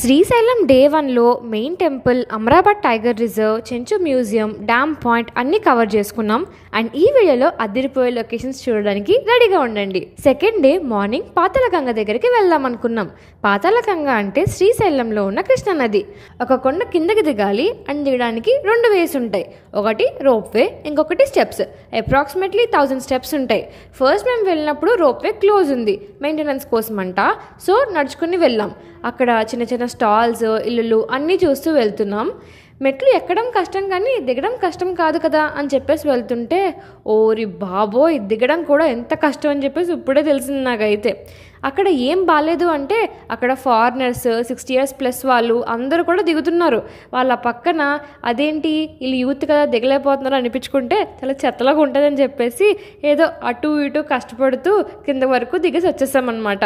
Srisailam day 1లో main temple, Amrabad tiger reserve, Chenchu museum, dam point అన్నీ cover చేసుకున్నాం. అండ్ ఈ వీడియోలో అదిరిపోయే లొకేషన్స్ చూడడానికి రెడీగా ఉండండి. సెకండ్ డే మార్నింగ్ పాతాళగంగ దగ్గరికి వెళ్దాం అనుకున్నాం. పాతాళగంగ అంటే శ్రీశైలంలో ఉన్న కృష్ణానది. ఒక కొండ కిందకి దిగాలి అండ్ దిగడానికి 2 వేస్ ఉంటాయి. ఒకటి రోప్వే, ఇంకొకటి స్టెప్స్. అప్రాక్సిమేట్లీ 1000 స్టెప్స్ ఉంటాయి. ఫస్ట్ మేము వెళ్ళినప్పుడు రోప్వే క్లోజ్ ఉంది, మెయింటెనెన్స్ కోసం అంట. సో నడుచుకుని వెళ్ళాం. అక్కడ చిన్న చిన్న స్టాల్స్, ఇల్లులు అన్నీ చూస్తూ వెళ్తున్నాం. మెట్లు ఎక్కడం కష్టం కానీ దిగడం కష్టం కాదు కదా అని చెప్పేసి వెళ్తుంటే ఓరి బాబోయ్, దిగడం కూడా ఎంత కష్టం అని చెప్పేసి ఇప్పుడే తెలిసింది నాకైతే. అక్కడ ఏం బాగాలేదు అంటే అక్కడ ఫారినర్స్, 60 years ప్లస్ వాళ్ళు అందరూ కూడా దిగుతున్నారు. వాళ్ళ పక్కన అదేంటి వీళ్ళు యూత్ కదా దిగలేకపోతున్నారు అనిపించుకుంటే చాలా చెత్తలాగా ఉంటుందని చెప్పేసి ఏదో అటు ఇటు కష్టపడుతూ కింద వరకు దిగేసి వచ్చేసామన్నమాట.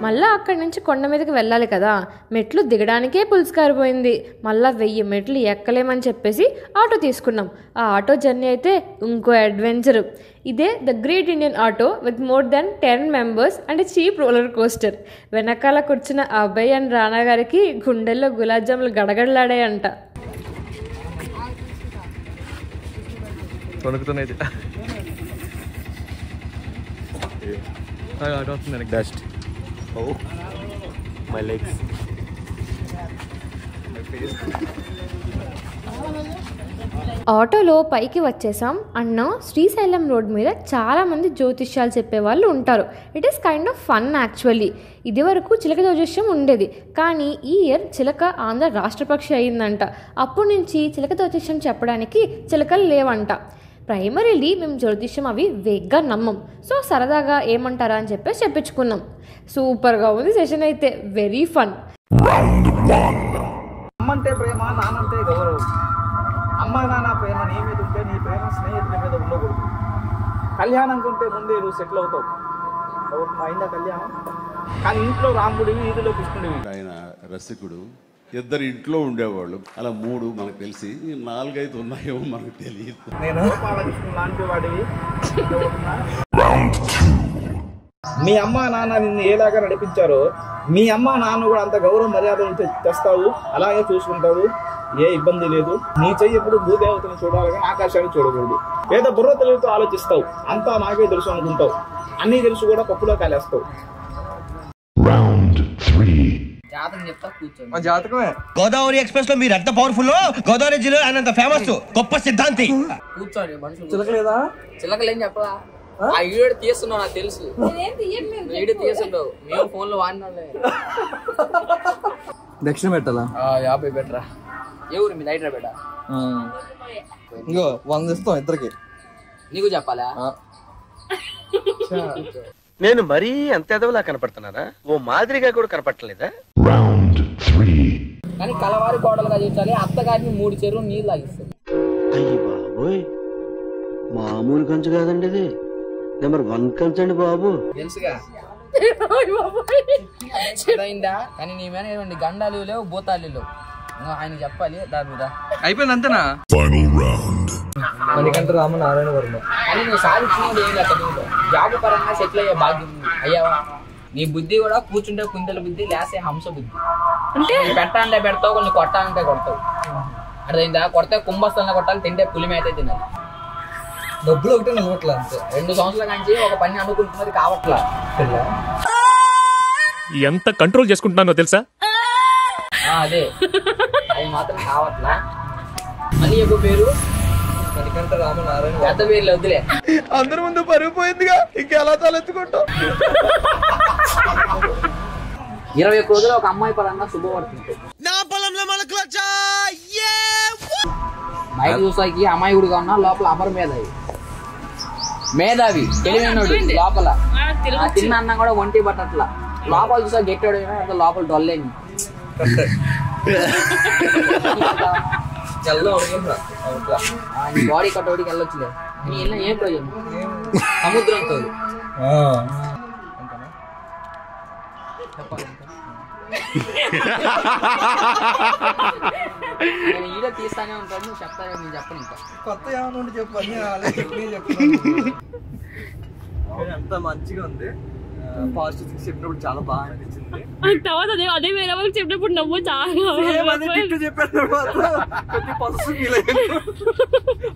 మళ్ళీ అక్కడి నుంచి కొండ మీదకి వెళ్ళాలి కదా, మెట్లు దిగడానికే పులుసుకారిపోయింది. మళ్ళీ 1000 మెట్లు ఎక్కలేమని చెప్పేసి ఆటో తీసుకున్నాం. ఆ ఆటో జర్నీ అయితే ఇంకో అడ్వెంచర్. ఇదే the great Indian auto with more than 10 members and cheap roller coaster. వెనకాల కూర్చున్న అభయ్ అండ్ రానా గారికి గుండెల్లో గులాబ్ జాములు గడగడలాడాయంట. Oh, my legs. ఆటోలో పైకి వచ్చేసాం. అన్న శ్రీశైలం రోడ్ మీద చాలామంది జ్యోతిష్యాలు చెప్పేవాళ్ళు ఉంటారు. It is kind of fun actually. ఇది వరకు చిలక జ్యోతిష్యం ఉండేది, కానీ ఈ ఇయర్ చిలక ఆంధ్ర రాష్ట్రపక్షి అయిందంట. అప్పటి నుంచి చిలక జ్యోతిష్యం చెప్పడానికి చిలకలు లేవంట. ప్రైమరీలీ మేము జ్యోతిష్యం అవి వేగ్గా నమ్మం. సో సరదాగా ఏమంటారా అని చెప్పేసి చెప్పించుకున్నాం. సూపర్గా ఉంది సెషన్ అయితే, వెరీ ఫన్. అమ్మంటే ప్రేమ, నానంటే గౌరవం. అమ్మ నాన్న ప్రేమ నీ మీద ఉంటే నీ ప్రేమ స్నేహితుల మీద ఉండకూడదు. కళ్యాణం కంటే ముందే నువ్వు సెటిల్ అవుతావు. అయిందా కళ్యాణం? కానీ ఇంట్లో రాముడివి, వీధిలో కృష్ణుడివి. ఆయన రసికుడు, 2 ఇంట్లో ఉండేవాళ్ళు. అలా 3 మనకు తెలిసి, 4-5 ఉన్నాయేమో మనకు తెలియదు. నేను గోపాలకృష్ణ లాంటి వాడివి. మీ అమ్మ నాన్న నిన్ను ఏలాగా నడిపించారో మీ అమ్మ నాన్న కూడా అంత గౌరవ మర్యాదలు తెస్తావు, అలాగే చూసుకుంటావు. ఏ ఇబ్బంది లేదు. నీ చెయ్యి ఎప్పుడు భూదేవతను చూడాలి కానీ ఆకాశాన్ని చూడకూడదు. ఏదో బుర్ర తెలివితో ఆలోచిస్తావు. అంతా నాకే తెలుసు అనుకుంటావు. అన్నీ తెలుసు కూడా పప్పులో కాలేస్తావు. జాతకమే. గోదావరి ఎక్స్ప్రెస్ లో మీరు ఎంత పవర్ఫుల్, గోదావరి జిల్లా ఆయన ఫేమస్ గొప్ప సిద్ధాంతి. కూర్చోండి మనుషులు. చిలకలేదా? చిలకలేం చెప్పలా. ఆ ఈడు తీస్తున్నావు నాకు తెలుసు. ఈడు తీస్తుండవు, మేము ఫోన్ లో వాడినాలే. దక్షిణ పెట్టాలా? 50 పెట్టరా. ఏ ఊరు మీద? హైదరాబాద్. ఇంకో 100 ఇస్తాం ఇద్దరికి. నీకు చెప్పాలా? నేను మరీ అంత ఎదవలా కనపడుతున్నారా? ఓ మాదిరిగా కూడా కనపడలేదా? కానీ కలవారి కోడలుగా చూడాలి. అత్తగారిని 3 చెరువులు నీళ్ళు లాగిస్తుంది. అయ్యి బాబోయ్, మామూలు కంచు కాదండి ఇది, నెంబర్ 1 కంచు అండి బాబు. తెలుసుగా అయిందా? కానీ నీ మీద ఏమండి గండాలు లేవు, భూతాలు లేవు. ఆయన చెప్పాలి దాని మీద. అయిపోయింది అంతేనా? మణికంఠ రామనారాయణ వర్మ. అని నువ్వు సాధించినది ఏం లేదు. నువ్వు జాబ్ పరంగా సెటిల్ అయ్యే భాగ్యం అయ్యావా? నీ బుద్ధి కూడా కూర్చుంటే కుందల బుద్ధి, లేసే హంస బుద్ధి. అంటే పెట్టాలంటే పెడతావు, కొన్ని కొట్టాలంటే కొడతావు. అర్థమైందా? కొడితే కుంభస్థలంలో కొట్టాలి, తింటే పులి మేతే తినాలి. డబ్బులు ఒకటే నమ్మట్లా అంతే. 2 సంవత్సరాల నుంచి ఒక పని అనుకుంటున్నది కావట్లా. ఎంత కంట్రోల్ చేసుకుంటున్నానో తెలుసా? అదే అది మాత్రం కావట్లా. మళ్ళీ ఎక్కువ పేరు మణికంఠ రామనారాయణ పెద్ద పేర్లు వద్దులే. అందరి ముందు పరుగు పోయిందిగా ఇంకెలా తలెత్తుకుంటాం. 21 రోజులు ఒక అమ్మాయి పరంగా శుభవార్త బయట చూసాకి అమాయకుడుగా ఉన్నా లోపల అమర మేధావి తెలివైనడు లోపల తిన్న అన్నం కూడా ఒంటి పట్టట్లా లోపల చూసా గెట్టాడు లోపల డొల్లేని బాడీ కట్టోడికి వెళ్ళొచ్చులే నీ ఏం ప్రయోజనం సముద్రంతో నేను ఈడ తీస్తానే ఉంటాను నువ్వు చెప్తాను నేను చెప్పను ఇంకా కొత్త ఏమన్నా చెప్పండి ఎంత మంచిగా ఉంది పాజిటివ్ చెప్పినప్పుడు చాలా బాగా అనిపించింది తర్వాత అదే వేరే వాళ్ళకి చెప్పినప్పుడు నవ్వు చాలా చెప్పాను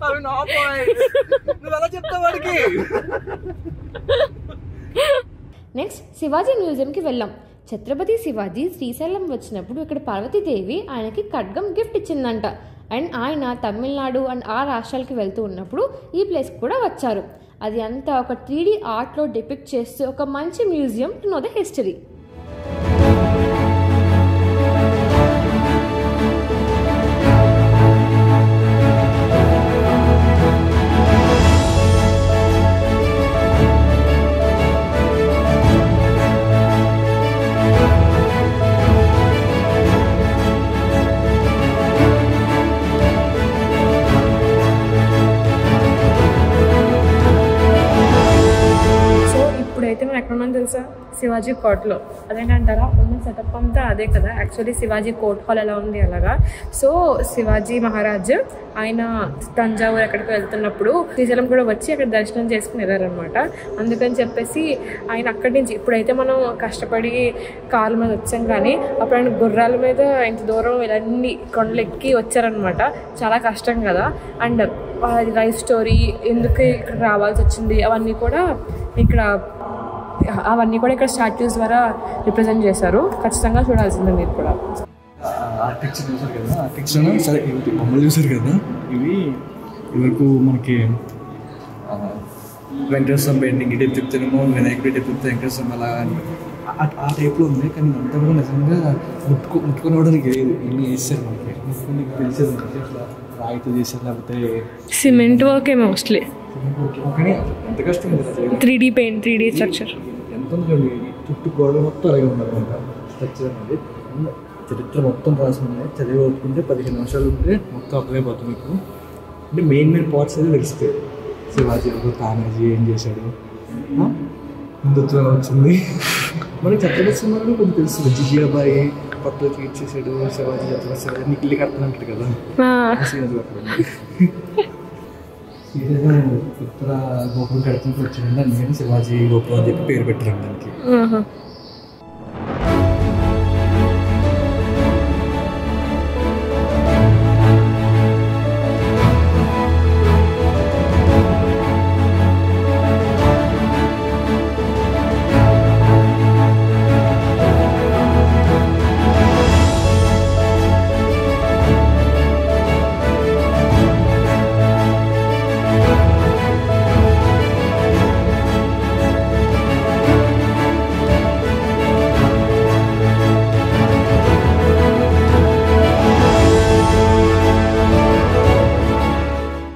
అవి నా నువ్వు ఎలా చెప్తావు వాడికి. నెక్స్ట్ శివాజీ మ్యూజియంకి వెళ్ళాం. ఛత్రపతి శివాజీ శ్రీశైలం వచ్చినప్పుడు ఇక్కడ పార్వతీదేవి ఆయనకి ఖడ్గం గిఫ్ట్ ఇచ్చిందంట. అండ్ ఆయన తమిళనాడు అండ్ ఆ రాష్ట్రాలకి వెళ్తూ ఉన్నప్పుడు ఈ ప్లేస్కి కూడా వచ్చారు. అది అంతా ఒక 3D ఆర్ట్లో డిపిక్ట్ చేస్తూ ఒక మంచి museum to know the history. అయితే మేము ఎక్కడ ఉన్నాం తెలుసా, శివాజీ కోర్ట్లో. అదేంటంటారా ఉన్న సెటప్ అంతా అదే కదా. యాక్చువల్లీ శివాజీ కోర్ట్ హాల్ ఎలా ఉంది అలాగా. సో శివాజీ మహారాజ్ ఆయన తంజావూరు ఎక్కడికి వెళ్తున్నప్పుడు శ్రీశైలం కూడా వచ్చి అక్కడ దర్శనం చేసుకుని వెళ్ళారనమాట. అందుకని చెప్పేసి ఆయన అక్కడి నుంచి ఇప్పుడైతే మనం కష్టపడి కార్ల మీద వచ్చాం, కానీ అప్పుడు ఆయన గుర్రాల మీద ఇంత దూరం ఇవన్నీ కొండలు ఎక్కి వచ్చారనమాట. చాలా కష్టం కదా. అండ్ లైఫ్ స్టోరీ ఎందుకు ఇక్కడ రావాల్సి వచ్చింది అవన్నీ కూడా ఇక్కడ స్టాట్యూస్ ద్వారా రిప్రజెంట్ చేశారు. ఖచ్చితంగా చూడాల్సిందే మీరు కూడా. ఆర్టిక్స్ చూసారు కదా, ఆర్టిక్స్ సరే బొమ్మలు చూసారు కదా, ఇవి ఇవరకు మనకి వెంకటేశ్వరం పెయింటింగ్ ఇటు చెప్తేనేమో వినాయకుడి టైప్ చెప్తే వెంకటేశ్వరం అలా ఆ టైప్లో ఉంది. కానీ అంతా కూడా నిజంగా ముట్టుకునేవాడానికి లేదు. ఇన్ని వేస్తారు మనకి ముట్టుకుని తెలిసేది అట్లా రాయితో చేశారు లేకపోతే సిమెంట్ వర్కే మోస్ట్లీ. కానీ ఎంత కష్టం 3D పెయింట్ 3D స్ట్రక్చర్ ఎంత ఉంది. చుట్టూ గోడలు మొత్తం అలాగే ఉందన్నమాట. స్ట్రక్చర్ అనేది చరిత్ర మొత్తం రాసి ఉన్నాయి. చదివి ఓపుకుంటే 15 నిమిషాలు ఉంటే మొత్తం అర్థమైపోతుంది మీకు. అంటే మెయిన్ పార్ట్స్ అయితే తెలుస్తాయి. శివాజీ ఎవరు, తానాజీ ఏం చేశాడు, హిందుత్వం వచ్చింది మనకి. ఛత్రపతి సినిమాలో కొంచెం తెలుస్తుంది. జిజియాబాయి కొత్తగా ట్వీట్ చేశాడు, శివాజీ ఛత్రపతి నీకు ఇల్లు కడతానంటాడు కదా. ఉత్తర గోపురం కడుతుంటే వచ్చిందండి, అందుకని శివాజీ గోపురం అని చెప్పి పేరు పెట్టారు దానికి.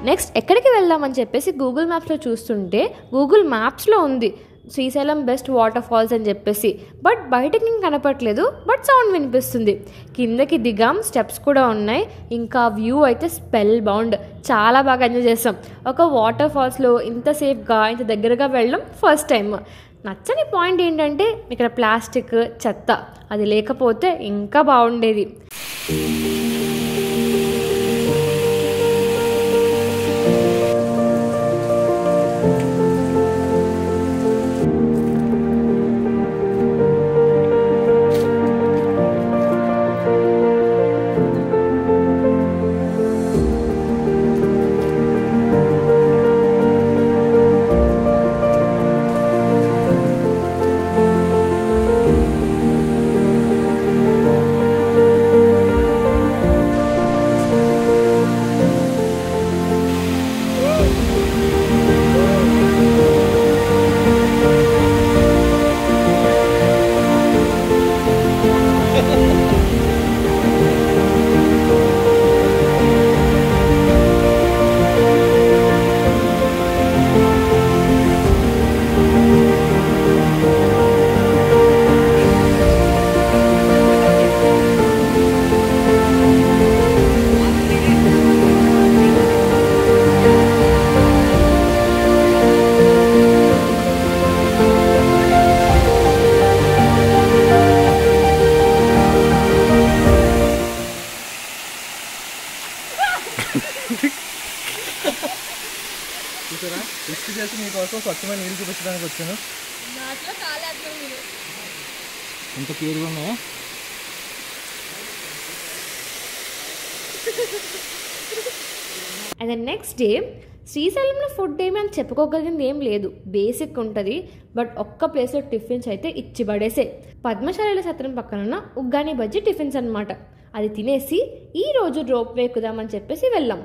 నెక్స్ట్ ఎక్కడికి వెళ్దామని చెప్పేసి గూగుల్ మ్యాప్స్లో చూస్తుంటే గూగుల్ మ్యాప్స్లో ఉంది శ్రీశైలం బెస్ట్ వాటర్ ఫాల్స్ అని చెప్పేసి. బట్ బయటకి కనపట్లేదు, బట్ సౌండ్ వినిపిస్తుంది. కిందకి దిగాం, స్టెప్స్ కూడా ఉన్నాయి. ఇంకా వ్యూ అయితే స్పెల్ బౌండ్. చాలా బాగా ఎంజాయ్ చేస్తాం. ఒక వాటర్ ఫాల్స్లో ఇంత సేఫ్గా ఇంత దగ్గరగా వెళ్ళడం ఫస్ట్ టైం. నచ్చని పాయింట్ ఏంటంటే ఇక్కడ ప్లాస్టిక్ చెత్త అది లేకపోతే ఇంకా బాగుండేది. స్వచ్ఛమైన నీళ్ళు చూపించడానికి వచ్చాను. ఎంత క్లియర్గా ఉన్నాయా? అండ్ ద నెక్స్ట్ డే శ్రీశైలంలో ఫుడ్ ఏమి అని చెప్పుకోగలిగింది ఏం లేదు, బేసిక్ ఉంటుంది. బట్ ఒక్క ప్లేస్లో టిఫిన్స్ అయితే ఇచ్చి పడేసే. పద్మశాలిల సత్రం పక్కన ఉగ్గాని బజ్జీ టిఫిన్స్ అనమాట. అది తినేసి ఈరోజు రోప్ ఎక్కుదామని చెప్పేసి వెళ్ళాం.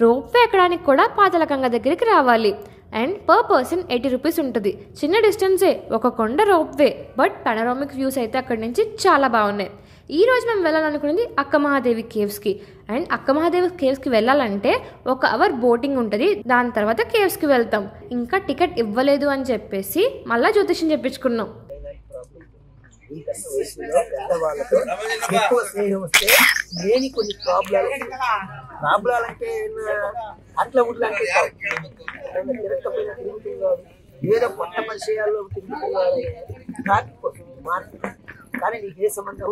రోప్ ఎక్కడానికి కూడా పాతాళగంగ దగ్గరికి రావాలి. అండ్ పర్ పర్సన్ 80 రూపీస్ ఉంటుంది. చిన్న డిస్టెన్సే, ఒక కొండ రోప్వే. బట్ పనరామిక్ వ్యూస్ అయితే అక్కడి నుంచి చాలా బాగున్నాయి. ఈ రోజు మేము వెళ్ళాలనుకున్నది అక్క మహాదేవి కేవ్స్కి. అండ్ అక్క మహాదేవి కేవ్స్కి వెళ్ళాలంటే 1 అవర్ బోటింగ్ ఉంటుంది. దాని తర్వాత కేవ్స్కి వెళ్తాం. ఇంకా టికెట్ ఇవ్వలేదు అని చెప్పేసి మళ్ళీ జ్యోతిష్యం చెప్పించుకున్నాం. లేని కొన్ని ప్రాబ్లాలు అంటే అట్లా ఊట్లా అంటే ఏదో కొత్త పరిచయాల్లో తిరుగుతున్నారు. కానీ నీకు ఏ సంబంధం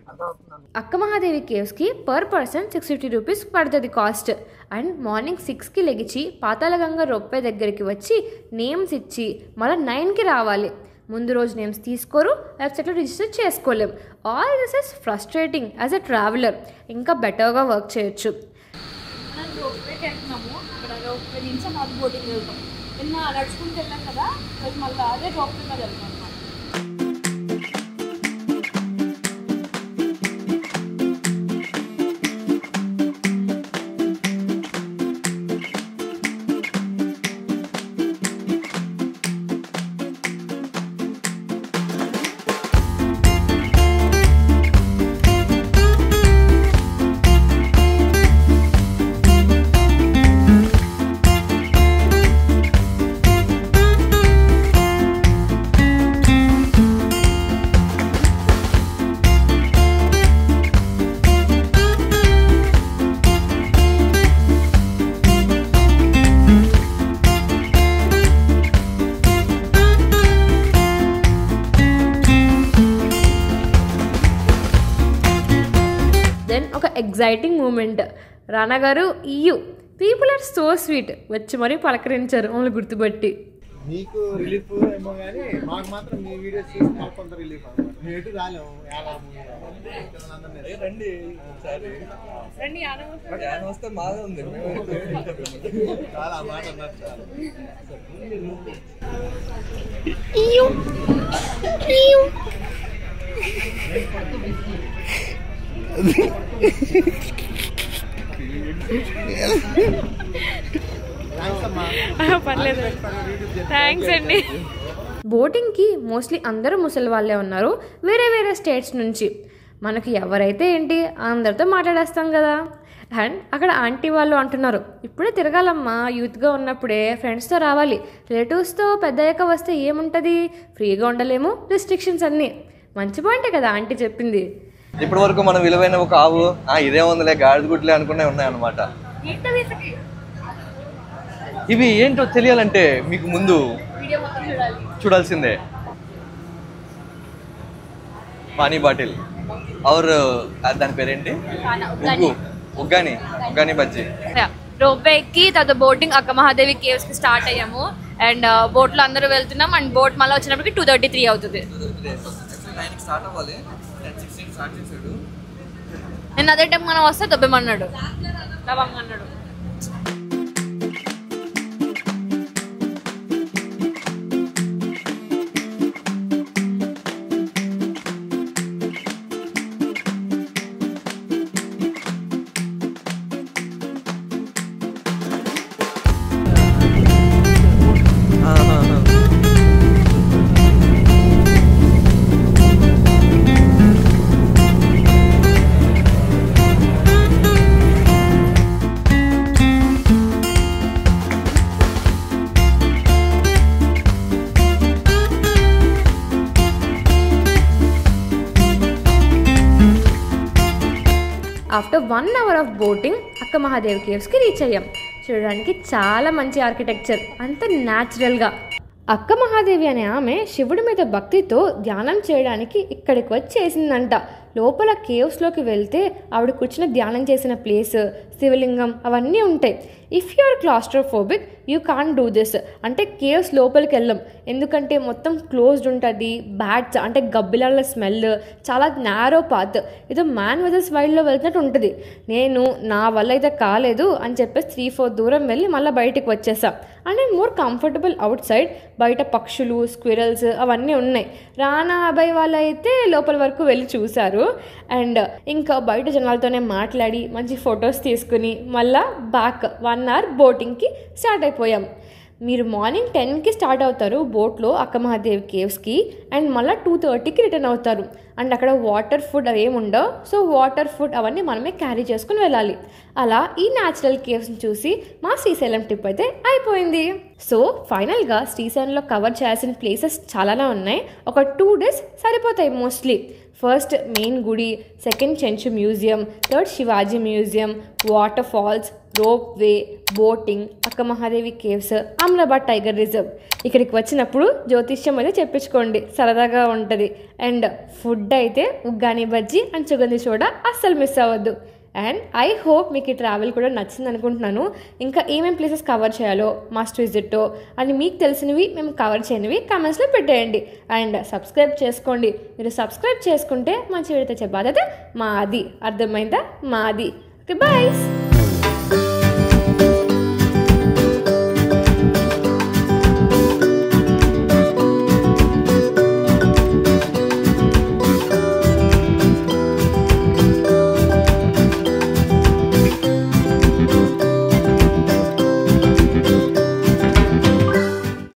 అర్థమవుతున్నాను. అక్క మహాదేవి కేవ్స్కి పర్ పర్సన్ 650 రూపీస్ పడుతుంది కాస్ట్. అండ్ మార్నింగ్ 6కి లెగిచి పాతాళగంగ రొప్పే దగ్గరికి వచ్చి నేమ్స్ ఇచ్చి మళ్ళీ 9కి రావాలి. ముందు రోజు నేమ్స్ తీసుకోరు, వెబ్సైట్లో రిజిస్టర్ చేసుకోలేం. All this is frustrating as a traveller. ఇంకా బెటర్గా వర్క్ చేయొచ్చు. రోప్వేకి వెళ్తున్నాము. ఇక్కడ రోప్వే నుంచి మాకు బోటింగ్ వెళ్తాం. నిన్న నడుచుకుంటూ వెళ్ళాం కదా, మళ్ళీ అదే రోప్వే మీద వెళ్తాం అనమాట. Exciting moment. Rana garu you people are so sweet వచ్చి మరీ పలకరించారు మమ్మల్ని గుర్తుపట్టి. మీకు రిలీఫ్ ఏమో కానీ మాకు మాత్రం మీ వీడియోస్ చూసి మాకు కొంత రిలీఫ్ అనమాట. మేము ఎటు రాలేము. రండి వస్తే బాగా ఉంది. చాలా మాట అన్నారు. పర్లేదు, థ్యాంక్స్ అండి. బోటింగ్కి మోస్ట్లీ అందరూ ముసలి వాళ్ళే ఉన్నారు, వేరే వేరే స్టేట్స్ నుంచి. మనకి ఎవరైతే ఏంటి అందరితో మాట్లాడేస్తాం కదా. అండ్ అక్కడ ఆంటీ వాళ్ళు అంటున్నారు, ఇప్పుడే తిరగాలమ్మా, యూత్గా ఉన్నప్పుడే ఫ్రెండ్స్తో రావాలి, రిలేటివ్స్తో పెద్దయ్యాక వస్తే ఏముంటుంది, ఫ్రీగా ఉండలేము, రిస్ట్రిక్షన్స్ అన్నీ. మంచి పాయింటే కదా ఆంటీ చెప్పింది. ఇప్పటి వరకు మనం విలువైన ఒక ఆవు ఇదే ఉందిలే గాడిద గుడ్లే అనుకునే ఉన్నాయన్నమాట. ఇవి ఏంటో తెలియాలంటే మీకు ముందు చూడాల్సిందే. పానీ బాటిల్ ఆర్ దాని పేరేంటి, ఉగ్గాని బజ్జీ. రోప్వే ఎక్కి తర్వాత బోటింగ్ అక్క మహాదేవి కేవ్స్ కి స్టార్ట్ అయ్యాము. అండ్ బోట్ లో అందరూ వెళ్తున్నాం. అండ్ బోట్ మళ్ళీ వచ్చినప్పటికి 2:33 అవుతుంది. నేను అదే టైం మనం వస్తే దొబ్బేమన్నాడు, అన్నాడు. After 1 hour of boating Akka Mahadevi కేవ్స్కి reach అయ్యాం. చూడడానికి చాలా మంచి ఆర్కిటెక్చర్, అంత న్యాచురల్గా. అక్క మహాదేవి అనే ఆమె శివుడి మీద భక్తితో ధ్యానం చేయడానికి ఇక్కడికి వచ్చి చేసిందంట. లోపల కేవ్స్లోకి వెళ్తే ఆవిడ కూర్చుని ధ్యానం చేసిన ప్లేస్, శివలింగం అవన్నీ ఉంటాయి. If you are claustrophobic you can't do this. అంటే కేవ్స్ లోపలికి వెళ్ళం, ఎందుకంటే మొత్తం క్లోజ్డ్ ఉంటుంది. బ్యాట్స్ అంటే గబ్బిలాల స్మెల్, చాలా నారో పాత్, ఏదో మ్యాన్ వర్సెస్ వైల్డ్లో వెళ్తున్నట్టు ఉంటుంది. నేను నా వల్ల అయితే కాలేదు అని చెప్పేసి 3-4 దూరం వెళ్ళి మళ్ళీ బయటికి వచ్చేసా. And more comfortable out side. బయట పక్షులు, స్క్విరల్స్ అవన్నీ ఉన్నాయి. రానా అబ్బాయి వాళ్ళు అయితే లోపల వరకు వెళ్ళి చూశారు. అండ్ ఇంకా బయట జనాలతోనే మాట్లాడి మంచి ఫొటోస్ తీసుకుని మళ్ళీ బ్యాక్ 1 hour బోటింగ్కి స్టార్ట్ అయిపోయాం. మీరు మార్నింగ్ 10కి స్టార్ట్ అవుతారు బోట్లో అక్క మహాదేవి కేవ్స్కి, అండ్ మళ్ళీ 2:30కి రిటర్న్ అవుతారు. అండ్ అక్కడ వాటర్, ఫుడ్ అవి ఏమి ఉండవు. సో వాటర్, ఫుడ్ అవన్నీ మనమే క్యారీ చేసుకుని వెళ్ళాలి. అలా ఈ న్యాచురల్ కేవ్స్ని చూసి మా శ్రీశైలం ట్రిప్ అయితే అయిపోయింది. సో ఫైనల్గా శ్రీశైలంలో కవర్ చేయాల్సిన ప్లేసెస్ చాలానే ఉన్నాయి. ఒక 2 days సరిపోతాయి మోస్ట్లీ. ఫస్ట్ మెయిన్ గుడి, second Chenchu museum, third Shivaji museum, waterfalls, ropeway, boating, Akka Mahadevi caves, Amrabad tiger reserve. ఇక్కడికి వచ్చినప్పుడు జ్యోతిష్యం అయితే చెప్పించుకోండి, సరదాగా ఉంటుంది. అండ్ ఫుడ్ అయితే ఉగ్గాని బజ్జీ అండ్ సుగంధి సోడా అస్సలు మిస్ అవ్వద్దు. అండ్ ఐ హోప్ మీకు ఈ ట్రావెల్ కూడా నచ్చింది అనుకుంటున్నాను. ఇంకా ఏమేమి ప్లేసెస్ కవర్ చేయాలో, మస్ట్ విజిట్టో అని మీకు తెలిసినవి, మేము కవర్ చేయనివి కామెంట్స్లో పెట్టేయండి. అండ్ సబ్స్క్రైబ్ చేసుకోండి. మీరు సబ్స్క్రైబ్ చేసుకుంటే మంచి వీడియో తెచ్చే బాధ్యత మాది. అర్థమైందా? మాది. Okay, bye.